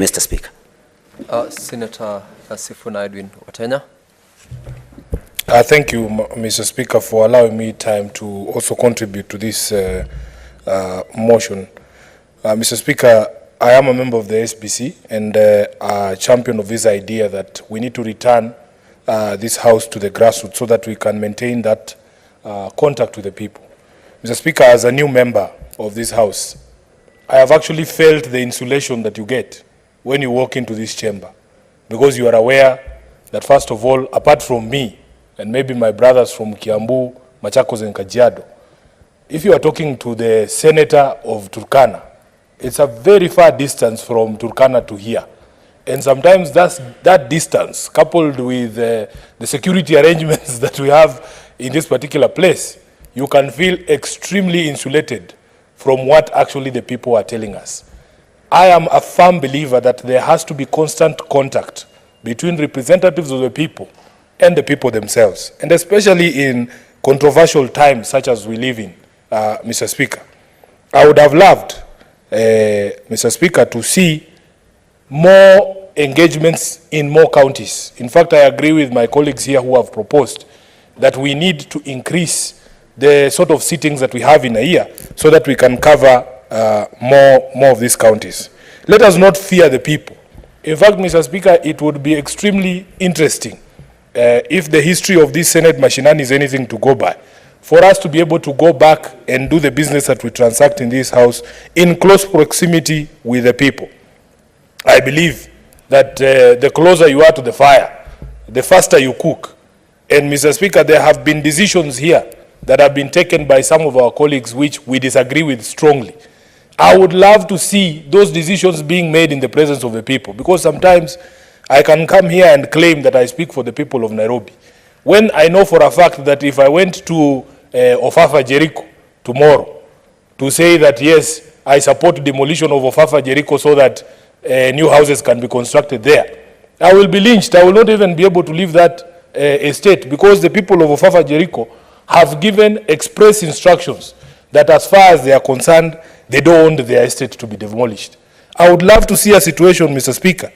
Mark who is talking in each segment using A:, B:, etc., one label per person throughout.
A: Mr. Speaker.
B: Senator Sifuna Edwin Watenya.
C: Thank you, Mr. Speaker, for allowing me time to also contribute to this motion. Mr. Speaker, I am a member of the SBC and a champion of this idea that we need to return this house to the grassroots so that we can maintain that contact with the people. Mr. Speaker, as a new member of this house, I have actually felt the insulation that you get when you walk into this chamber, because you are aware that, first of all, apart from me and maybe my brothers from Kiambu, Machakos and Kajiado, if you are talking to the senator of Turkana, it's a very far distance from Turkana to here. And sometimes that distance, coupled with the security arrangements that we have in this particular place, you can feel extremely insulated from what actually the people are telling us. I am a firm believer that there has to be constant contact between representatives of the people and the people themselves, and especially in controversial times such as we live in, Mr. Speaker. I would have loved, Mr. Speaker, to see more engagements in more counties. In fact, I agree with my colleagues here who have proposed that we need to increase the sort of sittings that we have in a year so that we can cover more of these counties. Let us not fear the people. In fact, Mr. Speaker, it would be extremely interesting if the history of this Senate machinani is anything to go by, for us to be able to go back and do the business that we transact in this house in close proximity with the people. I believe that the closer you are to the fire, the faster you cook. And Mr. Speaker, there have been decisions here that have been taken by some of our colleagues which we disagree with strongly. I would love to see those decisions being made in the presence of the people, because sometimes I can come here and claim that I speak for the people of Nairobi, when I know for a fact that if I went to Ofafa Jericho tomorrow to say that yes, I support demolition of Ofafa Jericho so that new houses can be constructed there, I will be lynched. I will not even be able to leave that estate, because the people of Ofafa Jericho have given express instructions that as far as they are concerned, they don't want their estate to be demolished. I would love to see a situation, Mr. Speaker,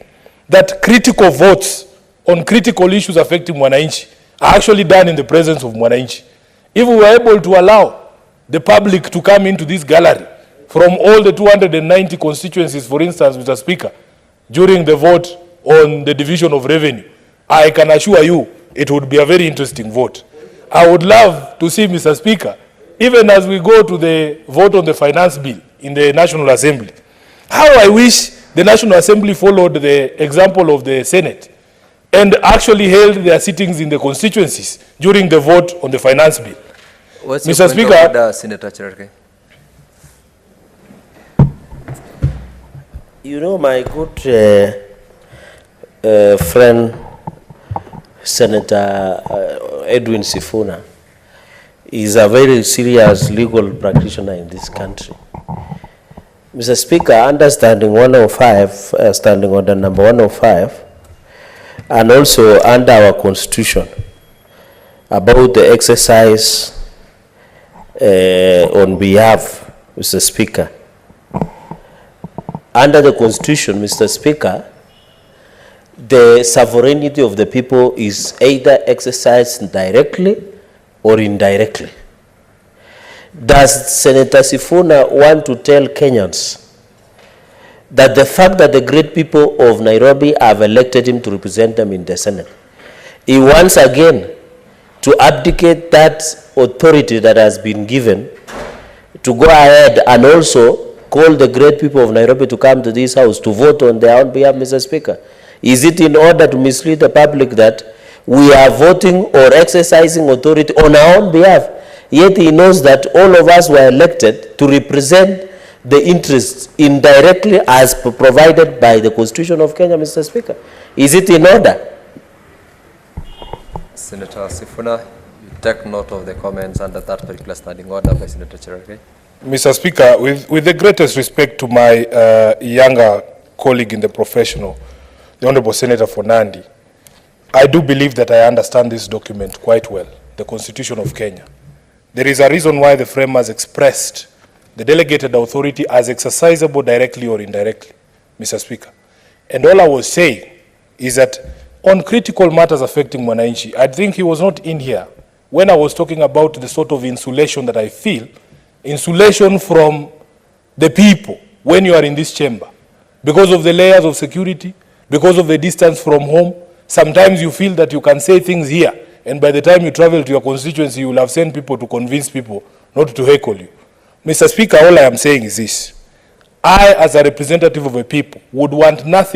C: that critical votes on critical issues affecting Mwananchi are actually done in the presence of Mwananchi. If we were able to allow the public to come into this gallery from all the 290 constituencies, for instance, Mr. Speaker, during the vote on the division of revenue, I can assure you it would be a very interesting vote. I would love to see, Mr. Speaker, even as we go to the vote on the finance bill in the National Assembly, how I wish the National Assembly followed the example of the Senate and actually held their sittings in the constituencies during the vote on the finance bill.
B: What's
C: Mr. Speaker,
B: Senator Cheralgei?
A: You know, my good friend, Senator Edwin Sifuna, is a very serious legal practitioner in this country. Mr. Speaker, understanding 105, standing order number 105, and also under our constitution about the exercise on behalf, Mr. Speaker. Under the constitution, Mr. Speaker, the sovereignty of the people is either exercised directly or indirectly. Does Senator Sifuna want to tell Kenyans that the fact that the great people of Nairobi have elected him to represent them in the Senate, he wants again to abdicate that authority that has been given to go ahead and also call the great people of Nairobi to come to this house to vote on their own behalf, Mr. Speaker? Is it in order to mislead the public that we are voting or exercising authority on our own behalf, yet he knows that all of us were elected to represent the interests indirectly as provided by the Constitution of Kenya, Mr. Speaker? Is it in order?
B: Senator Sifuna, you take note of the comments under that particular standing order by Senator Cheralgei.
C: Mr. Speaker, with the greatest respect to my younger colleague in the professional, the Honorable Senator Fonandi, I do believe that I understand this document quite well, the Constitution of Kenya. There is a reason why the framers expressed the delegated authority as exercisable directly or indirectly, Mr. Speaker. And all I was saying is that on critical matters affecting Mwananchi, I think he was not in here when I was talking about the sort of insulation that I feel, insulation from the people when you are in this chamber. Because of the layers of security, because of the distance from home, sometimes you feel that you can say things here, and by the time you travel to your constituency, you will have sent people to convince people not to heckle you. Mr. Speaker, all I am saying is this. I, as a representative of a people, would want nothing